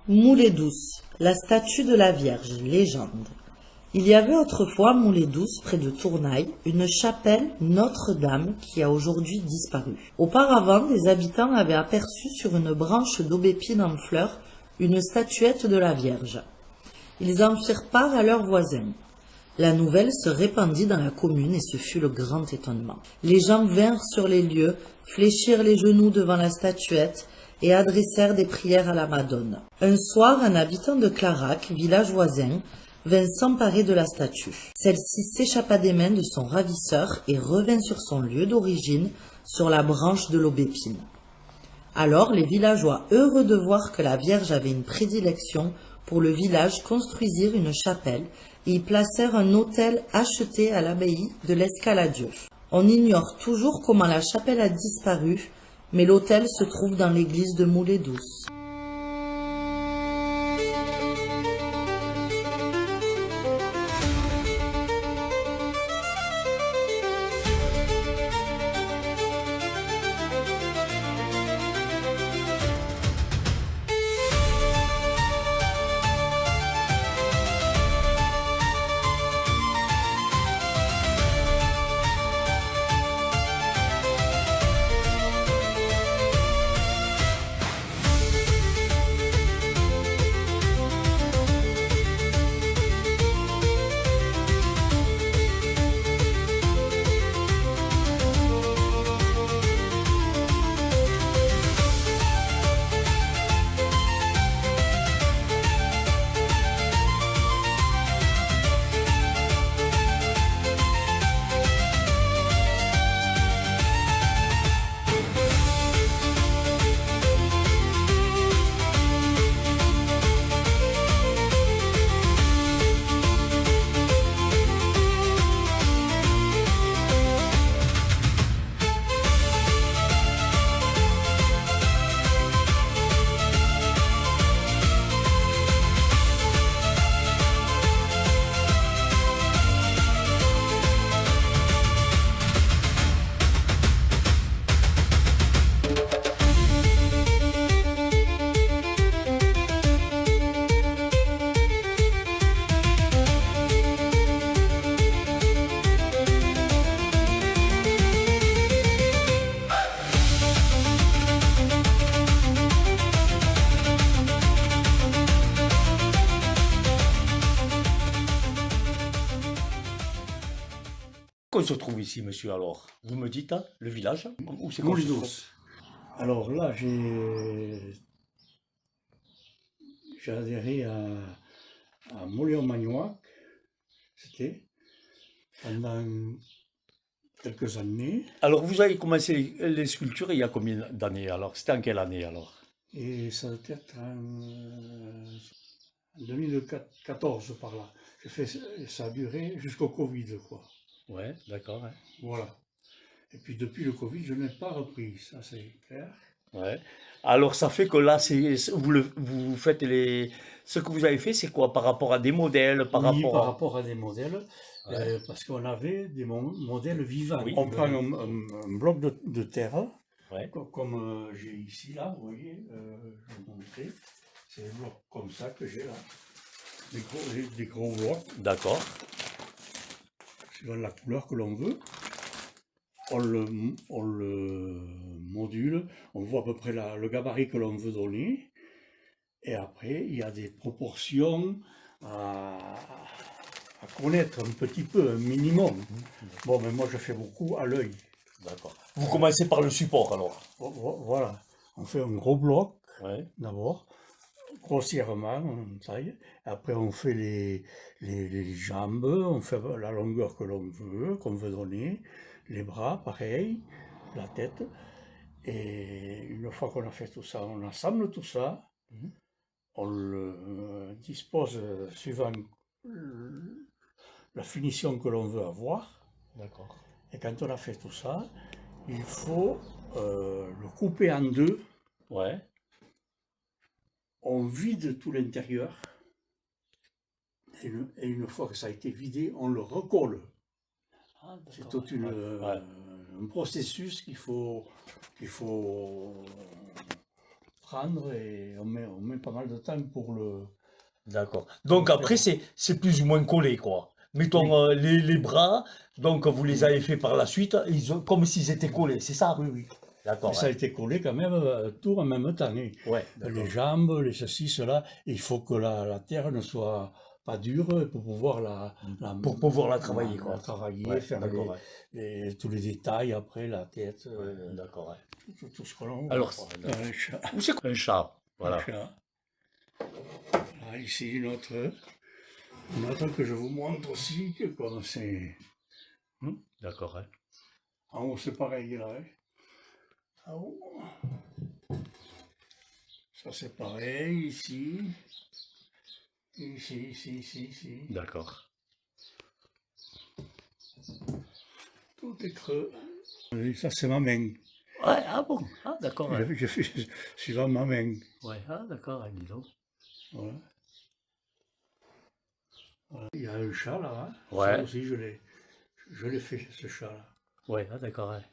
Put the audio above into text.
Moulay-Douce, la statue de la Vierge, légende. Il y avait autrefois à Moulay-Douce, près de Tournaille, une chapelle Notre-Dame qui a aujourd'hui disparu. Auparavant, des habitants avaient aperçu sur une branche d'aubépine en fleurs une statuette de la Vierge. Ils en firent part à leurs voisins. La nouvelle se répandit dans la commune et ce fut le grand étonnement. Les gens vinrent sur les lieux, fléchirent les genoux devant la statuette et adressèrent des prières à la Madone. Un soir, un habitant de Clarac, village voisin, vint s'emparer de la statue. Celle-ci s'échappa des mains de son ravisseur et revint sur son lieu d'origine, sur la branche de l'aubépine. Alors les villageois, heureux de voir que la Vierge avait une prédilection pour le village, construisirent une chapelle et y placèrent un autel acheté à l'abbaye de l'Escaladieu. On ignore toujours comment la chapelle a disparu, mais l'autel se trouve dans l'église de Moulay-Douce. Qu'on se trouve ici, monsieur, alors? Vous me dites, hein, le village? Où c'est qu'on se trouve? Moulay-Douce. Alors là, j'ai adhéré à Moléon-Magnoac, c'était pendant quelques années. Alors, vous avez commencé les sculptures il y a combien d'années, alors? C'était en quelle année, alors? Et ça doit être en 2014 par là. Ça a duré jusqu'au Covid, quoi. Ouais, d'accord. Ouais. Voilà. Et puis depuis le Covid, je n'ai pas repris, ça c'est clair. Ouais. Alors, ça fait que là, vous faites ce que vous avez fait, c'est quoi? Par rapport à des modèles, Par rapport à des modèles, ouais. parce qu'on avait des modèles vivants. Oui, on prend un bloc de terre, ouais. comme j'ai ici, là, vous voyez, je vais vous montrer. C'est des blocs comme ça que j'ai là. Des gros blocs. D'accord. Suivant la couleur que l'on veut. On le module, on voit à peu près le gabarit que l'on veut donner. Et après, il y a des proportions à connaître un petit peu, un minimum. Bon, mais moi je fais beaucoup à l'œil. D'accord. Vous commencez par le support, alors? Voilà. On fait un gros bloc, ouais. D'abord, grossièrement, on taille. Après, on fait les jambes, on fait la longueur que l'on veut, qu'on veut donner. Les bras, pareil, la tête. Et une fois qu'on a fait tout ça, on assemble tout ça. On le dispose suivant la finition que l'on veut avoir. D'accord. Et quand on a fait tout ça, il faut le couper en deux. Ouais. On vide tout l'intérieur. Et une fois que ça a été vidé, on le recolle. Ah, c'est tout un processus qu'il faut prendre et on met pas mal de temps pour le... D'accord. Donc après, c'est plus ou moins collé, quoi. Mettons les bras, donc vous les avez fait par la suite, comme s'ils étaient collés, c'est ça? Oui, oui. D'accord. Mais ça a été collé quand même tout en même temps, hein. Ouais, d'accord. Les jambes, les ceci, cela. Il faut que la terre ne soit pas dure pour pouvoir Pour pouvoir la travailler, quoi. la travailler, Ouais, faire d'accord, tous les détails après, la tête, d'accord. Ouais. tout ce que l'on voit. Alors, quoi. Dans les chats. où c'est un chat? Un Voilà. chat. Voilà, ici une autre que je vous montre aussi, que comme c'est... D'accord. Hein. En haut, c'est pareil, là. Hein. En haut. Ça, c'est pareil, ici. Ici. D'accord. Tout est creux. Et ça, c'est ma main. Ouais, ah bon? Ah, d'accord. Ouais. Je suis dans ma main. Ouais, ah, d'accord, dis donc. Voilà. Voilà. Il y a un chat, là. Hein. Ouais. Ça aussi, je l'ai fait, ce chat-là. Ouais, ah, d'accord. Ouais.